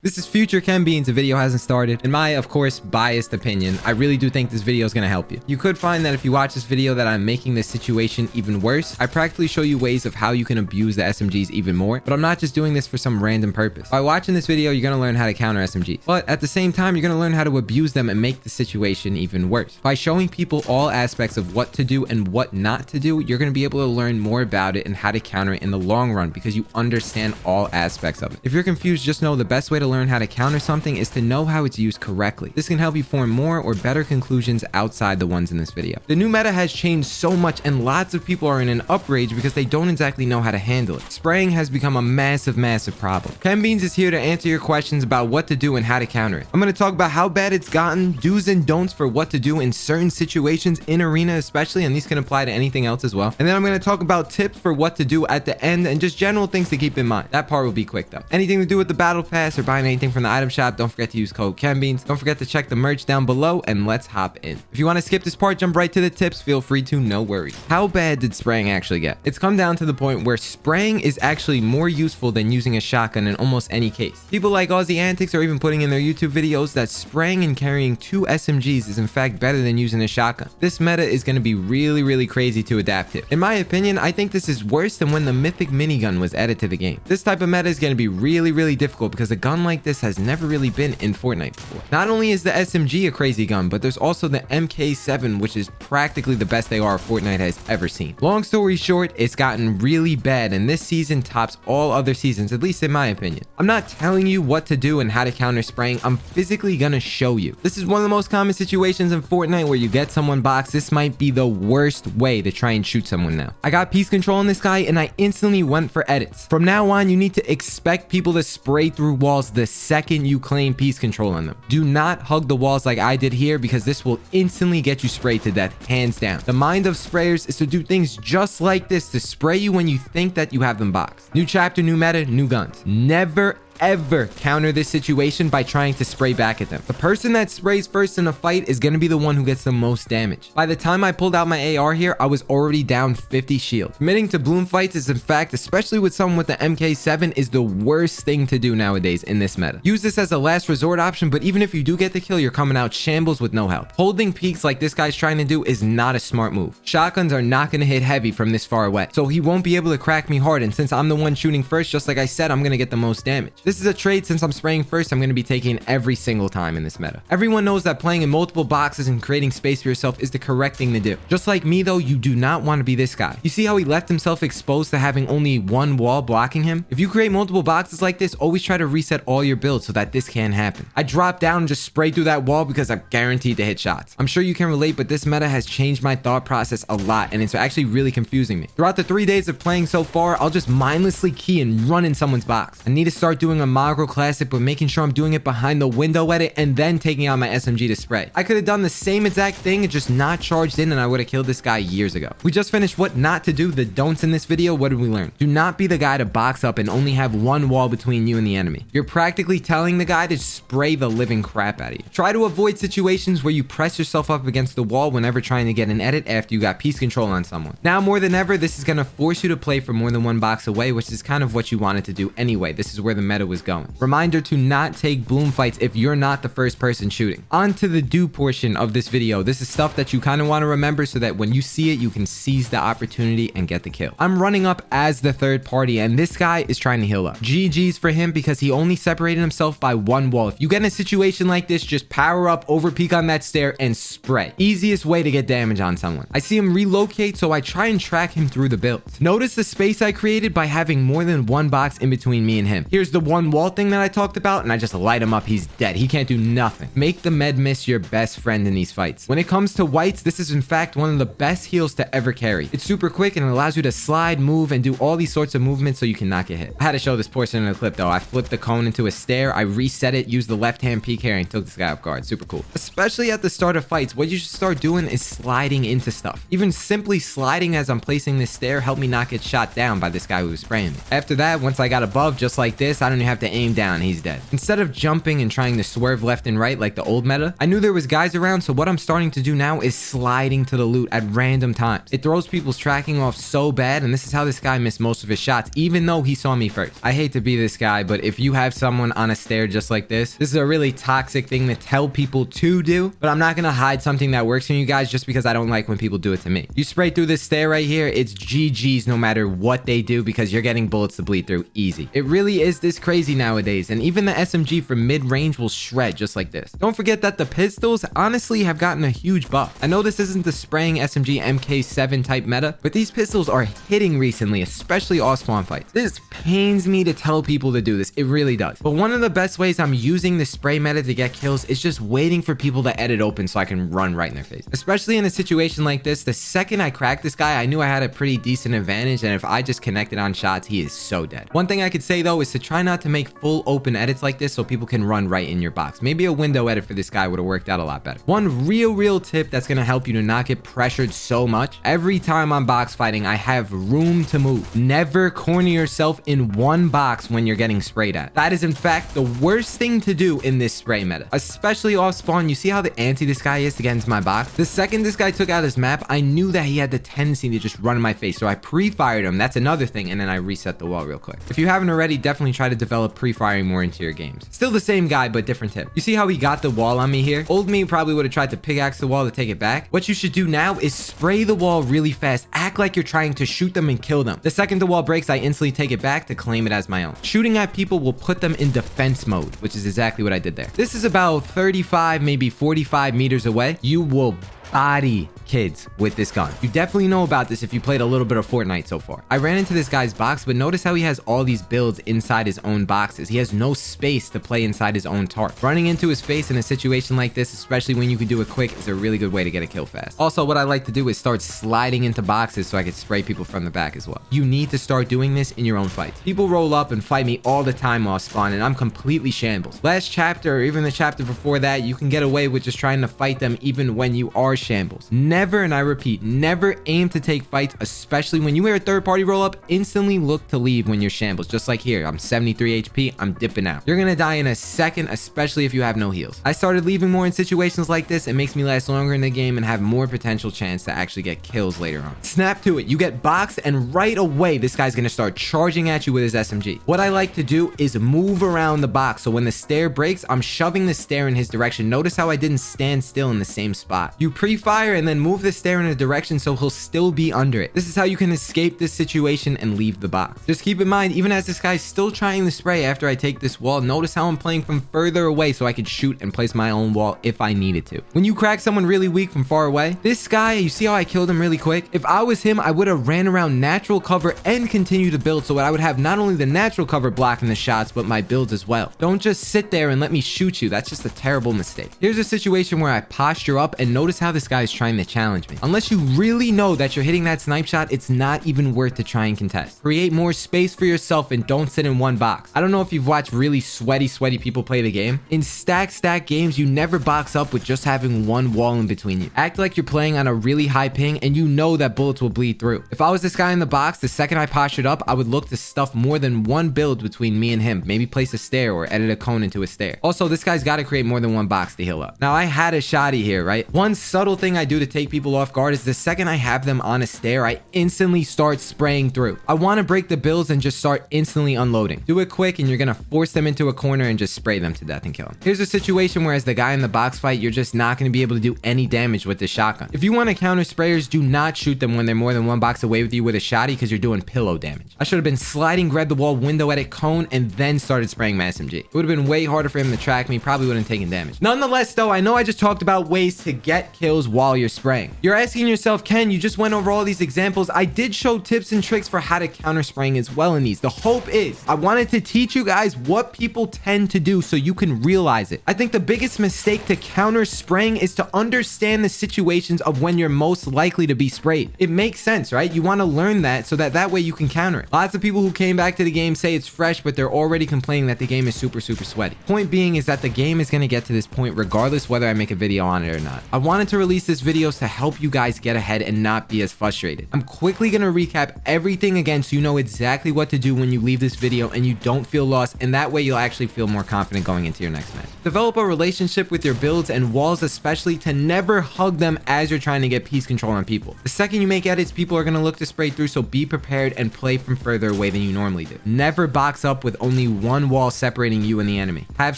This is future KenBeans. The video hasn't started. In my, of course, biased opinion, I really do think this video is going to help you. You could find that if you watch this video that I'm making this situation even worse. I practically show you ways of how you can abuse the SMGs even more, but I'm not just doing this for some random purpose. By watching this video, you're going to learn how to counter SMGs, but at the same time, you're going to learn how to abuse them and make the situation even worse. By showing people all aspects of what to do and what not to do, you're going to be able to learn more about it and how to counter it in the long run because you understand all aspects of it. If you're confused, just know the best way to learn how to counter something is to know how it's used correctly. This can help you form more or better conclusions outside the ones in this video. The new meta has changed so much and lots of people are in an uprage because they don't exactly know how to handle it. Spraying has become a massive problem. KenBeans is here to answer your questions about what to do and how to counter it. I'm going to talk about how bad it's gotten, do's and don'ts for what to do in certain situations in arena especially, and these can apply to anything else as well. And then I'm going to talk about tips for what to do at the end and just general things to keep in mind. That part will be quick though. Anything to do with the battle pass or buying anything from the item shop, don't forget to use code KenBeans. Don't forget to check the merch down below, and let's hop in. If you want to skip this part, jump right to the tips, feel free to, no worries. How bad did spraying actually get? It's come down to the point where spraying is actually more useful than using a shotgun in almost any case. People like Aussie Antics are even putting in their YouTube videos that spraying and carrying 2 SMGs is in fact better than using a shotgun. This meta is going to be really crazy to adapt to. In my opinion, I think this is worse than when the mythic minigun was added to the game. This type of meta is going to be really difficult because a gun like this has never really been in Fortnite before. Not only is the SMG a crazy gun, but there's also the MK7, which is practically the best AR Fortnite has ever seen. Long story short, it's gotten really bad, and this season tops all other seasons, at least in my opinion. I'm not telling you what to do and how to counter spraying, I'm physically gonna show you. This is one of the most common situations in Fortnite where you get someone boxed. This might be the worst way to try and shoot someone now. I got piece control on this guy, and I instantly went for edits. From now on, you need to expect people to spray through walls the second you claim piece control on them. Do not hug the walls like I did here because this will instantly get you sprayed to death, hands down. The mind of sprayers is to do things just like this to spray you when you think that you have them boxed. New chapter, new meta, new guns. Never ever counter this situation by trying to spray back at them. The person that sprays first in a fight is going to be the one who gets the most damage. By the time I pulled out my AR here, I was already down 50 shield. Committing to bloom fights is in fact, especially with someone with the MK7, is the worst thing to do nowadays in this meta. Use this as a last resort option, but even if you do get the kill, you're coming out shambles with no health. Holding peaks like this guy's trying to do is not a smart move. Shotguns are not going to hit heavy from this far away, so he won't be able to crack me hard, and since I'm the one shooting first, just like I said, I'm going to get the most damage. This is a trade. Since I'm spraying first, I'm going to be taking every single time in this meta. Everyone knows that playing in multiple boxes and creating space for yourself is the correct thing to do. Just like me though, you do not want to be this guy. You see how he left himself exposed to having only one wall blocking him? If you create multiple boxes like this, always try to reset all your builds so that this can't happen. I dropped down and just sprayed through that wall because I'm guaranteed to hit shots. I'm sure you can relate, but this meta has changed my thought process a lot, and it's actually really confusing me. Throughout the 3 days of playing so far, I'll just mindlessly key and run in someone's box. I need to start doing a Magro classic, but making sure I'm doing it behind the window edit and then taking out my SMG to spray. I could have done the same exact thing and just not charged in, and I would have killed this guy years ago. We just finished what not to do, the don'ts in this video. What did we learn? Do not be the guy to box up and only have one wall between you and the enemy. You're practically telling the guy to spray the living crap out of you. Try to avoid situations where you press yourself up against the wall whenever trying to get an edit after you got piece control on someone. Now more than ever, this is going to force you to play for more than one box away, which is kind of what you wanted to do anyway. This is where the meta was going. Reminder to not take bloom fights if you're not the first person shooting. On to the do portion of this video. This is stuff that you kind of want to remember so that when you see it, you can seize the opportunity and get the kill. I'm running up as the third party, and this guy is trying to heal up. GG's for him because he only separated himself by one wall. If you get in a situation like this, just power up, over peek on that stair, and spray. Easiest way to get damage on someone. I see him relocate, so I try and track him through the build. Notice the space I created by having more than one box in between me and him. Here's the one wall thing that I talked about, and I just light him up. He's dead. He can't do nothing. Make the med miss your best friend in these fights. When it comes to whites, this is in fact one of the best heals to ever carry. It's super quick and it allows you to slide, move, and do all these sorts of movements so you can not get hit. I had to show this portion in the clip though. I flipped the cone into a stair, I reset it, used the left hand peek here, and took this guy off guard. Super cool. Especially at the start of fights, what you should start doing is sliding into stuff. Even simply sliding as I'm placing this stair helped me not get shot down by this guy who was spraying me. After that, once I got above just like this, I don't down, you have to aim down, he's dead. Instead of jumping and trying to swerve left and right like the old meta, I knew there was guys around, so what I'm starting to do now is sliding to the loot at random times. It throws people's tracking off so bad, and this is how this guy missed most of his shots, even though he saw me first. I hate to be this guy, but if you have someone on a stair just like this is a really toxic thing to tell people to do, but I'm not gonna hide something that works from you guys just because I don't like when people do it to me. You spray through this stair right here, it's GG's no matter what they do because you're getting bullets to bleed through easy. It really is this crazy nowadays, and even the SMG from mid-range will shred just like this. Don't forget that the pistols honestly have gotten a huge buff. I know this isn't the spraying SMG MK7 type meta, but these pistols are hitting recently, especially off spawn fights. This pains me to tell people to do this, it really does. But one of the best ways I'm using the spray meta to get kills is just waiting for people to edit open so I can run right in their face. Especially in a situation like this, the second I cracked this guy, I knew I had a pretty decent advantage, and if I just connected on shots, he is so dead. One thing I could say though is to try not to make full open edits like this so people can run right in your box. Maybe a window edit for this guy would have worked out a lot better. One real tip that's gonna help you to not get pressured so much, every time I'm box fighting, I have room to move. Never corner yourself in one box when you're getting sprayed at. That is in fact the worst thing to do in this spray meta, especially off spawn. You see how the anti this guy is to get into my box? The second this guy took out his map, I knew that he had the tendency to just run in my face, so I pre-fired him. That's another thing, and then I reset the wall real quick. If you haven't already, definitely try to develop pre-firing more into your games. Still the same guy, but different tip. You see how he got the wall on me here? Old me probably would have tried to pickaxe the wall to take it back. What you should do now is spray the wall really fast. Act like you're trying to shoot them and kill them. The second the wall breaks, I instantly take it back to claim it as my own. Shooting at people will put them in defense mode, which is exactly what I did there. This is about 35, maybe 45 meters away. You will body kids with this gun. You definitely know about this if you played a little bit of Fortnite so far. I ran into this guy's box, but notice how he has all these builds inside his own boxes. He has no space to play inside his own tarp. Running into his face in a situation like this, especially when you can do it quick, is a really good way to get a kill fast. Also, what I like to do is start sliding into boxes so I can spray people from the back as well. You need to start doing this in your own fights. People roll up and fight me all the time off spawn, and I'm completely shambles. Last chapter, or even the chapter before that, you can get away with just trying to fight them even when you are shambles. Never, and I repeat, never aim to take fights, especially when you hear a third party roll up. Instantly look to leave when you're shambles. Just like here, I'm 73 HP, I'm dipping out. You're gonna die in a second, especially if you have no heals. I started leaving more in situations like this. It makes me last longer in the game and have more potential chance to actually get kills later on. Snap to it. You get boxed, and right away, this guy's gonna start charging at you with his SMG. What I like to do is move around the box, so when the stair breaks, I'm shoving the stair in his direction. Notice how I didn't stand still in the same spot. You pre-fire and then move the stair in a direction so he'll still be under it. This is how you can escape this situation and leave the box. Just keep in mind, even as this guy's still trying to spray after I take this wall, notice how I'm playing from further away so I could shoot and place my own wall if I needed to. When you crack someone really weak from far away, this guy, you see how I killed him really quick? If I was him, I would have ran around natural cover and continue to build so that I would have not only the natural cover blocking the shots, but my builds as well. Don't just sit there and let me shoot you. That's just a terrible mistake. Here's a situation where I posture up, and notice how this guy is trying to challenge me. Unless you really know that you're hitting that snipe shot, it's not even worth to try and contest. Create more space for yourself and don't sit in one box. I don't know if you've watched really sweaty people play the game. In stack games, you never box up with just having one wall in between you. Act like you're playing on a really high ping and you know that bullets will bleed through. If I was this guy in the box, the second I postured up, I would look to stuff more than one build between me and him. Maybe place a stair or edit a cone into a stair. Also, this guy's got to create more than one box to heal up. Now, I had a shotty here, right? One subtle thing I do to take people off guard is the second I have them on a stair, I instantly start spraying through. I want to break the builds and just start instantly unloading. Do it quick and you're gonna force them into a corner and just spray them to death and kill them. Here's a situation where as the guy in the box fight, you're just not going to be able to do any damage with this shotgun. If you want to counter sprayers, do not shoot them when they're more than one box away with you with a shotty because you're doing pillow damage. I should have been sliding, grab the wall, window edit, cone, and then started spraying my SMG. It would have been way harder for him to track me, probably wouldn't have taken damage. Nonetheless though, I know I just talked about ways to get kills while you're spraying. You're asking yourself, Ken, you just went over all these examples. I did show tips and tricks for how to counter spraying as well in these. The hope is I wanted to teach you guys what people tend to do so you can realize it. I think the biggest mistake to counter spraying is to understand the situations of when you're most likely to be sprayed. It makes sense, right? You want to learn that so that way you can counter it. Lots of people who came back to the game say it's fresh, but they're already complaining that the game is super sweaty. Point being is that the game is going to get to this point regardless whether I make a video on it or not. I wanted to release this video to help you guys get ahead and not be as frustrated. I'm quickly going to recap everything again so you know exactly what to do when you leave this video and you don't feel lost, and that way you'll actually feel more confident going into your next match. Develop a relationship with your builds and walls, especially to never hug them as you're trying to get piece control on people. The second you make edits, people are going to look to spray through, so be prepared and play from further away than you normally do. Never box up with only one wall separating you and the enemy. Have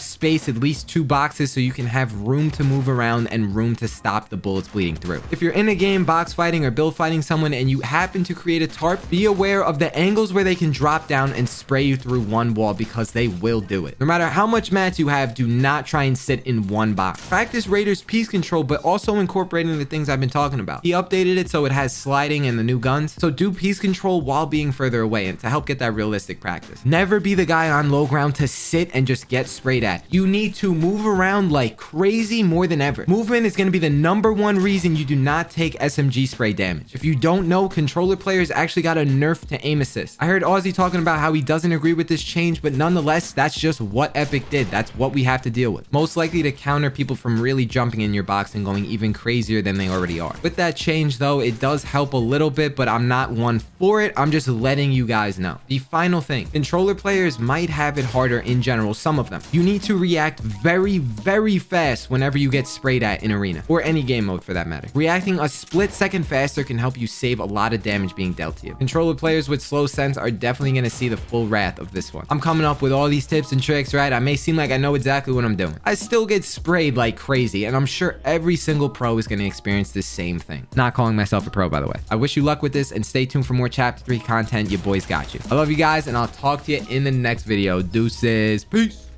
space, at least 2 boxes, so you can have room to move around and room to stop the bullets bleeding through. If you're in a game box fighting or build fighting someone and you happen to create a tarp, be aware of the angles where they can drop down and spray you through one wall, because they will do it. No matter how much mats you have, do not try and sit in one box. Practice Raider's piece control, but also incorporating the things I've been talking about. He updated it so it has sliding and the new guns, so do piece control while being further away and to help get that realistic practice. Never be the guy on low ground to sit and just get sprayed at. You need to move around like crazy more than ever. Movement is going to be the #1 reason you do not take SMG spray damage. If you don't know, controller players actually got a nerf to aim assist. I heard Aussie talking about how he doesn't agree with this change, but nonetheless, that's just what Epic did. That's what we have to deal with. Most likely to counter people from really jumping in your box and going even crazier than they already are. With that change though, it does help a little bit, but I'm not one for it. I'm just letting you guys know. The final thing, controller players might have it harder in general, some of them. You need to react very, very fast whenever you get sprayed at in arena, or any game mode for that matter. Reacting a split second faster can help you save a lot of damage being dealt to you. Controller players with slow sense are definitely going to see the full wrath of this one. I'm coming up with all these tips and tricks, right? I may seem like I know exactly what I'm doing. I still get sprayed like crazy, and I'm sure every single pro is going to experience this same thing. Not calling myself a pro, by the way. I wish you luck with this, and stay tuned for more Chapter 3 content. Your boys got you. I love you guys, and I'll talk to you in the next video. Deuces. Peace.